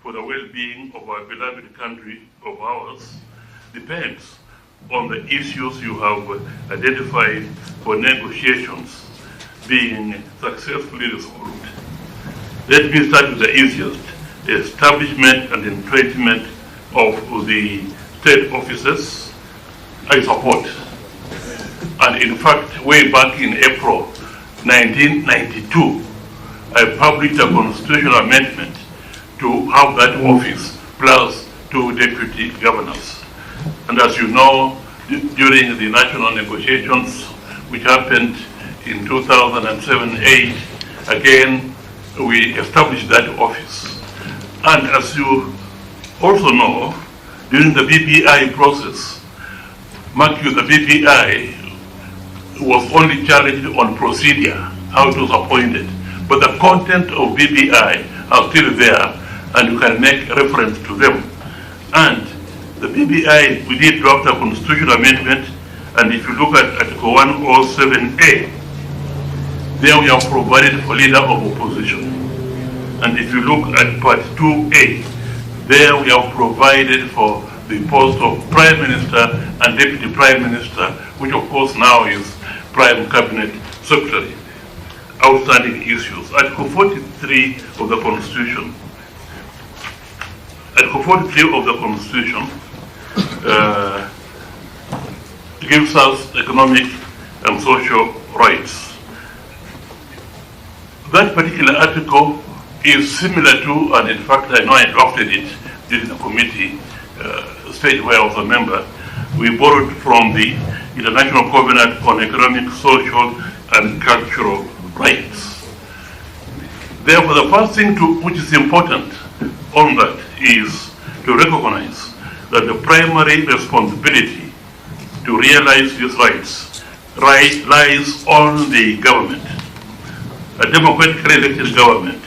for the well-being of our beloved country of ours depends on the issues you have identified for negotiations being successfully resolved. Let me start with the easiest, the establishment and entrenchment of the state offices. I support. And in fact, way back in April 1992, I published a constitutional amendment to have that office plus 2 deputy governors. And as you know, during the national negotiations, which happened in 2007-8, again, we established that office. And as you also know, during the BBI process, mark you, the BBI was only challenged on procedure, how it was appointed. But the content of BBI are still there, and you can make reference to them. And the BBI, we did draft a constitutional amendment, and if you look at Article 107A, there we have provided for leader of opposition. And if you look at Part 2A, there we have provided for the post of Prime Minister and Deputy Prime Minister, which of course now is Prime Cabinet Secretary. Outstanding issues. Article 43 of the Constitution. Article 43 of the Constitution gives us economic and social rights. That particular article is similar to, and in fact I know I drafted it during the committee stage where I was a member. We borrowed from the International Covenant on Economic, Social and Cultural Rights. Therefore, the first thing which is important on that is to recognize that the primary responsibility to realize these rights lies on the government. A democratically elected government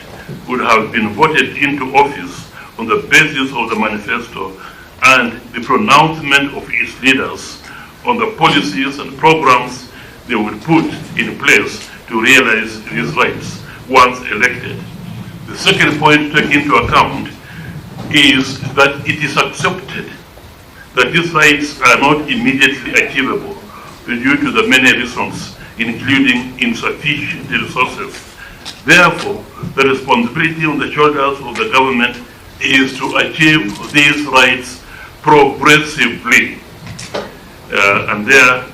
would have been voted into office on the basis of the manifesto and the pronouncement of its leaders on the policies and programs they would put in place to realize these rights once elected. The second point to take into account is that it is accepted that these rights are not immediately achievable due to the many reasons, including insufficient resources. Therefore, the responsibility on the shoulders of the government is to achieve these rights progressively. And there,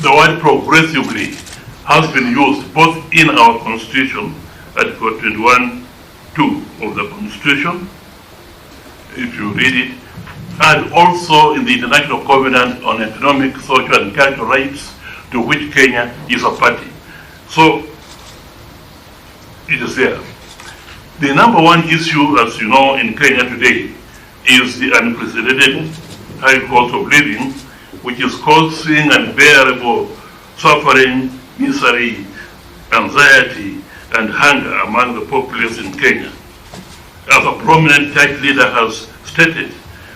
the word progressively has been used both in our Constitution, Article 21(2) of the Constitution, if you read it, and also in the International Covenant on Economic, Social and Cultural Rights, to which Kenya is a party. So, it is there. The number one issue, as you know, in Kenya today is the unprecedented high cost of living, which is causing unbearable suffering, misery, anxiety, and hunger among the populace in Kenya. As a prominent church leader has stated,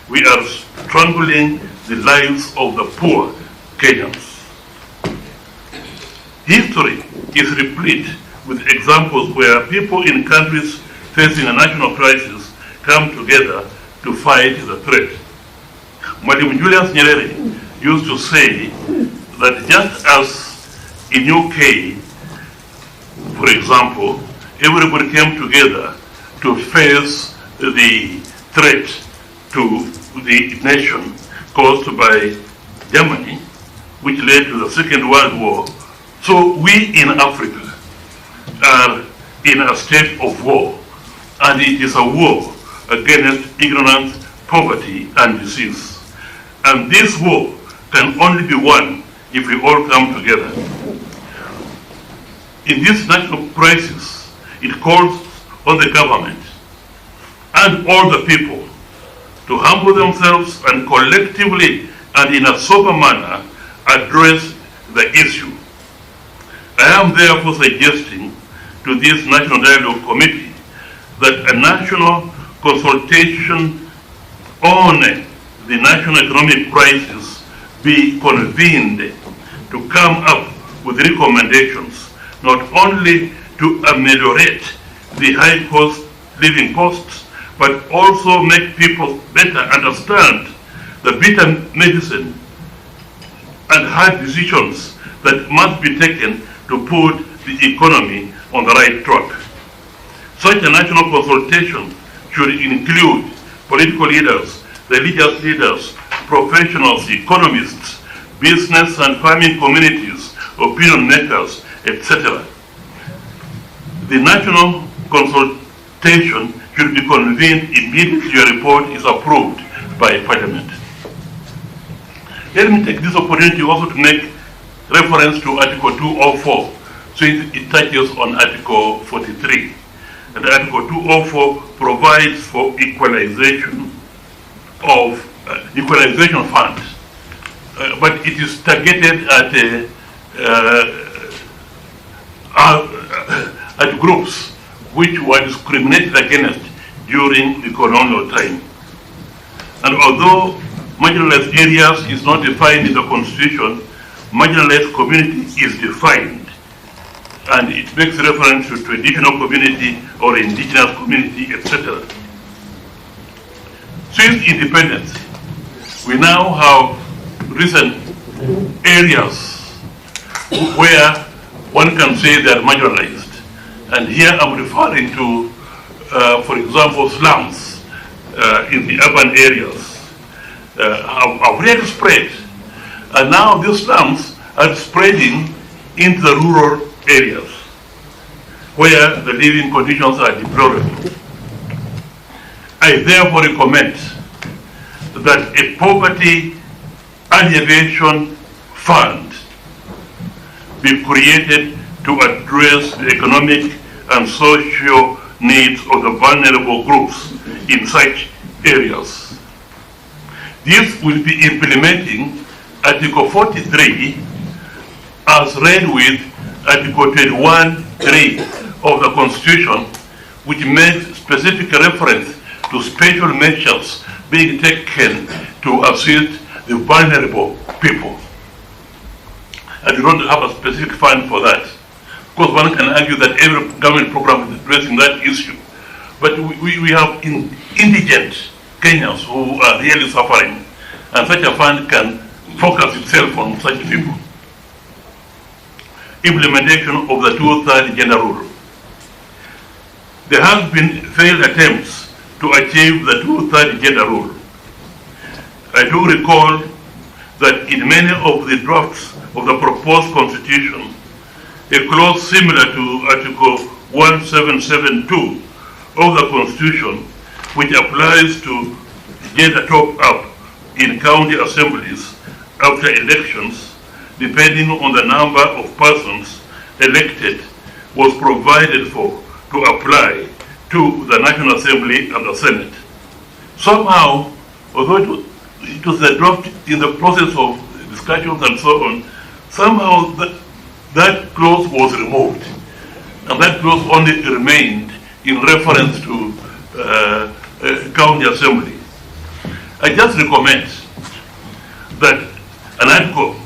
we are strangling the lives of the poor Kenyans. History is replete with examples where people in countries facing a national crisis come together to fight the threat. Mwalimu Julius Nyerere used to say that just as in UK, for example, everybody came together to face the threat to the nation caused by Germany, which led to the Second World War. So we in Africa are in a state of war, and it is a war against ignorance, poverty, and disease. And this war can only be won if we all come together. In this national crisis, it calls on the government and all the people to humble themselves and collectively and in a sober manner address the issue. I am therefore suggesting to this National Dialogue Committee that a national consultation on the national economic crisis be convened to come up with recommendations not only to ameliorate the high cost living costs, but also make people better understand the bitter medicine and hard decisions that must be taken to put the economy on the right track. Such a national consultation should include political leaders, religious leaders, professionals, economists, business and farming communities, opinion makers, etc. The national consultation should be convened immediately a report is approved by Parliament. Let me take this opportunity also to make reference to Article 204, since it touches on Article 43. And Article 204 provides for equalization of equalization funds, but it is targeted at groups which were discriminated against during the colonial time. And although marginalized areas is not defined in the Constitution, marginalized community is defined, and it makes reference to traditional community or indigenous community, etc. Since independence, we now have recent areas where one can say they are marginalized. And here I'm referring to, for example, slums in the urban areas have really spread. And now these slums are spreading into the rural areas where the living conditions are deplorable. I therefore recommend that a poverty alleviation fund be created to address the economic and social needs of the vulnerable groups in such areas. This will be implementing Article 43 as read with Article 21(3) of the Constitution, which makes specific reference to special measures being taken to assist the vulnerable people. And we don't have a specific fund for that. Of course, one can argue that every government program is addressing that issue. But we have indigent Kenyans who are really suffering, and such a fund can focus itself on such people. Implementation of the 2/3 gender rule. There have been failed attempts to achieve the 2/3 gender rule. I do recall that in many of the drafts of the proposed constitution, a clause similar to Article 1772 of the Constitution, which applies to gender top-up in county assemblies after elections, depending on the number of persons elected, was provided for to apply to the National Assembly and the Senate. Somehow, although it was a draft in the process of discussions and so on, somehow that clause was removed. And that clause only remained in reference to county assembly. I just recommend that an article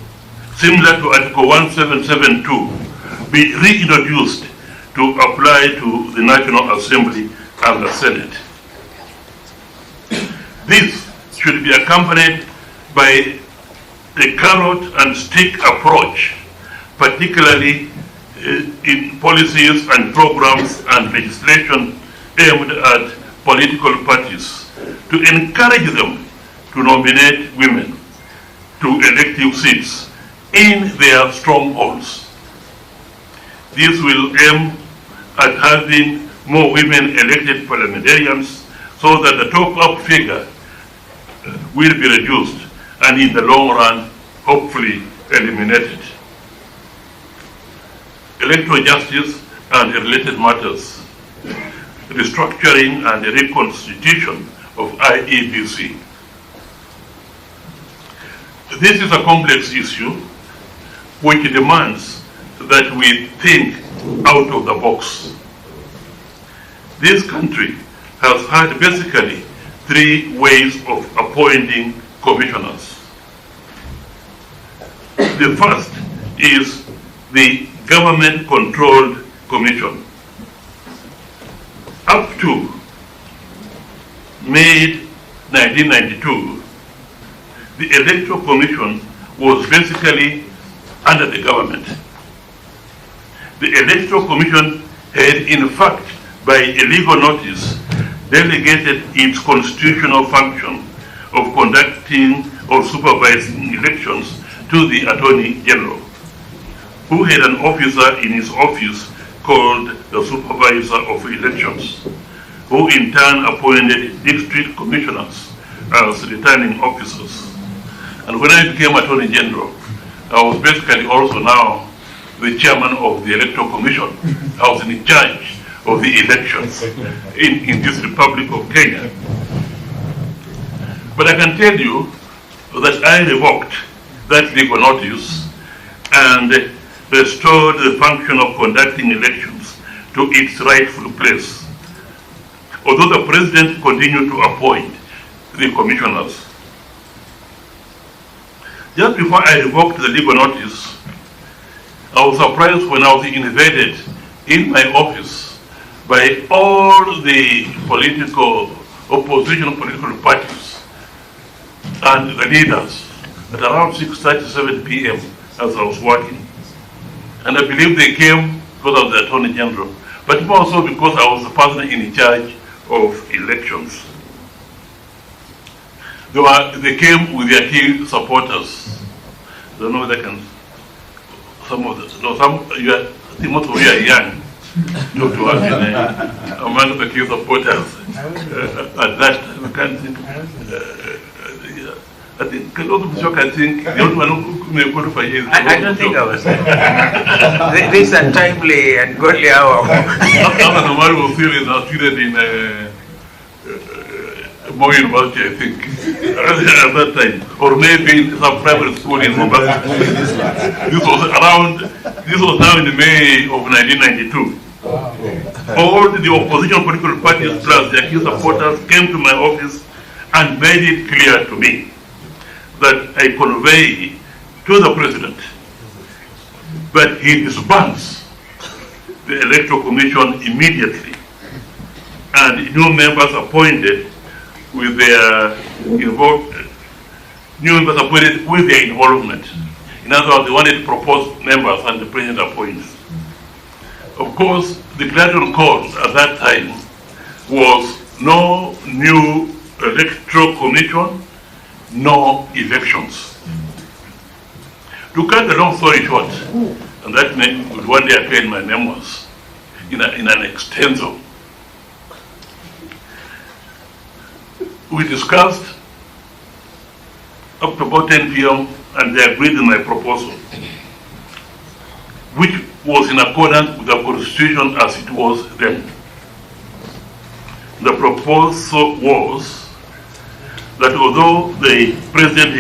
similar to Article 1772 be reintroduced to apply to the National Assembly and the Senate. This should be accompanied by a carrot and stick approach, particularly in policies and programs and legislation aimed at political parties, to encourage them to nominate women to elective seats in their strongholds. This will aim at having more women elected parliamentarians so that the top-up figure will be reduced and in the long run, hopefully eliminated. Electoral justice and related matters, restructuring and reconstitution of IEBC. This is a complex issue which demands that we think out of the box. This country has had basically three ways of appointing commissioners. The first is the government-controlled commission. Up to May 1992, the Electoral Commission was basically under the government. The Electoral Commission had, in fact, by a legal notice, delegated its constitutional function of conducting or supervising elections to the Attorney General, who had an officer in his office called the Supervisor of Elections, who in turn appointed district commissioners as returning officers. And when I became Attorney General, I was basically also now the chairman of the Electoral Commission. I was in charge of the elections in this Republic of Kenya. But I can tell you that I revoked that legal notice and restored the function of conducting elections to its rightful place, although the President continued to appoint the commissioners. Just before I revoked the legal notice, I was surprised when I was invaded in my office by all the opposition political parties and the leaders at around 6:37 p.m. as I was working. And I believe they came because of the Attorney General, but also because I was the person in charge of elections. They came with their key supporters. I don't know whether I can, some of this, no, I think most of you are young, not to have been among the key supporters at that time. I can't think. I think a lot of shock. I think the only one who may qualify is. I don't think I was. This is a timely and godly hour. After the war was serious, I was treated in Moi University, I think, at that time, or maybe some private school in Mombasa. This was now in May of 1992. All the opposition political parties plus their key supporters came to my office and made it clear to me that I convey to the President that he disbands the Electoral Commission immediately and new members appointed with their involvement. In other words, they wanted to propose members and the President appoints. Of course, the clarion call at that time was no new Electoral Commission, no elections. To cut the long story short, and that would one day appear in my memoirs, in an extenso, we discussed up to about 10 p.m. and they agreed on my proposal, which was in accordance with the Constitution as it was then. The proposal was that although the President